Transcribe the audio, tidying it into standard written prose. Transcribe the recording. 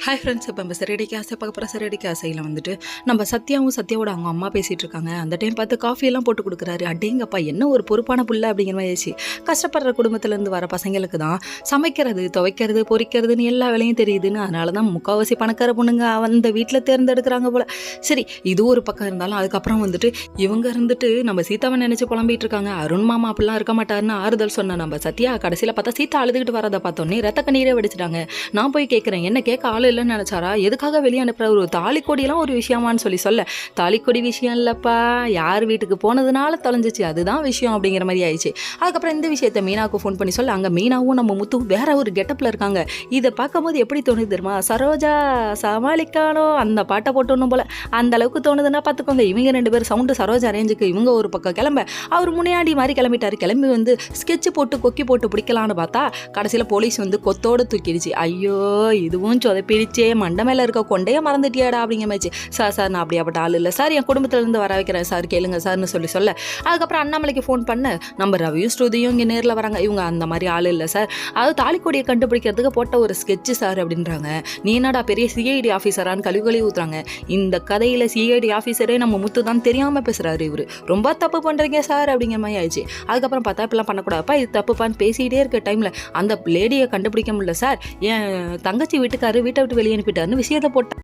Hi friends, இப்போ நம்ம சிறடிக்கு ஆசை பார்க்க போகிற சிறடிக்கு ஆசையில் வந்துட்டு நம்ம சத்யாவோட அவங்க அம்மா பேசிகிட்டு இருக்காங்க. அந்த டைம் பார்த்து காஃபியெல்லாம் போட்டு கொடுக்குறாரு. அடேங்கப்பா, என்ன ஒரு பொறுப்பான புள்ள அப்படிங்கிற மாதிரி ஆயிடுச்சு. கஷ்டப்படுற குடும்பத்துலேருந்து வர பசங்களுக்கு தான் சமைக்கிறது, துவைக்கிறது, பொரிக்கிறதுன்னு எல்லா வேலையும் தெரியுதுன்னு, அதனால தான் முக்கால்வாசி பணக்கார பொண்ணுங்க அந்த வீட்டில் தேர்ந்தெடுக்கிறாங்க போல். சரி, இது ஒரு பக்கம் இருந்தாலும் அதுக்கப்புறம் வந்துட்டு இவங்க இருந்துட்டு நம்ம சீதாவை நினச்சி புலம்பிகிட்டு இருக்காங்க. அருண் மாமா அப்படிலாம் இருக்க மாட்டாருன்னு ஆறுதல் சொன்ன நம்ம சத்யா கடைசியில் பார்த்தா சீதா அழுதுகிட்டு வரதை பார்த்தோன்னே ரத்த கண்ணீரே வடிச்சிட்டாங்க. நான் போய் கேட்குறேன், என்ன கேட்க ஆள் இல்லைன்னு நினச்சாரா? எதுக்காக வெளியே அனுப்புற? ஒரு தாலிக்கொடியெல்லாம் ஒரு விஷயமானு சொல்ல தாலிக்கொடி விஷயம் இல்லைப்பா, யார் வீட்டுக்கு போனதுனால தொலைஞ்சிச்சு, அதுதான் விஷயம் அப்படிங்கிற மாதிரி ஆயிடுச்சு. அதுக்கப்புறம் இந்த விஷயத்த மீனாவுக்கு ஃபோன் பண்ணி சொல்ல அங்கே மீனாவும் நம்ம முத்து வேற ஒரு கெட்டப்பில் இருக்காங்க. இதை பார்க்கும்போது எப்படி தோணுது தெரியுமா? சரோஜா சமாளிக்கானோ அந்த பாட்டை போட்டோன்னும் போல அந்த அளவுக்கு தோணுதுன்னா பார்த்துக்கோங்க. இவங்க ரெண்டு பேரும் சவுண்டு சரோஜா ரேஞ்சுக்கு இவங்க ஒரு பக்கம் கிளம்ப, அவர் முன்னாடி மாதிரி கிளம்பிட்டாரு. கிளம்பி வந்து ஸ்கெட்ச் போட்டு கொக்கி போட்டு பிடிக்கலான்னு பார்த்தா கடைசியில் போலீஸ் வந்து கொத்தோடு தூக்கிடுச்சு. ஐயோ, இதுவும் சொதப்பிடுச்சே, மண்டை மேலே இருக்க கொண்டையே மறந்துட்டியாடா அப்படிங்கிற மாதிரி. சார் நான் அப்படியாப்பட்ட ஆள் இல்லை சார், என் குடும்பத்திலேருந்து வர வைக்கிறேன் சார், கேளுங்க சார்னு சொல்ல அதுக்கப்புறம் அண்ணாமலைக்கு ஃபோன் பண்ண நம்ம ரவியும் ஸ்ருதியும் இங்கே நேரில் வராங்க. இவங்க அந்த மாதிரி ஆள் இல்லை சார், அது தாலிக்கொடியை கண்டுபிடிக்கிறதுக்கு போட்ட ஒரு ஸ்கெட்சு சார் அப்படின்றாங்க. நீ என்னடா பெரிய சிஐடி ஆஃபீஸரான்னு கழுவி ஊற்றுறாங்க. இந்த கதையில் சிஐடி ஆஃபீஸரே நம்ம முத்து தான் தெரியாமல் பேசுகிறாரு. இவர் ரொம்ப தப்பு பண்ணுறீங்க சார் அப்படிங்கிற மாதிரி ஆயிடுச்சு. அதுக்கப்புறம் பார்த்தா இப்பெல்லாம் பண்ணக்கூடாதுப்பா, இது தப்புப்பான்னு பேசிகிட்டே இருக்க டைமில் அந்த லேடியை கண்டுபிடிக்க முடியல சார், என் தங்கச்சி வீட்டுக்காரு வீட்டை விட்டு வெளியே அனுப்பிட்டாருன்னு விஷயத்தை போட்டேன்.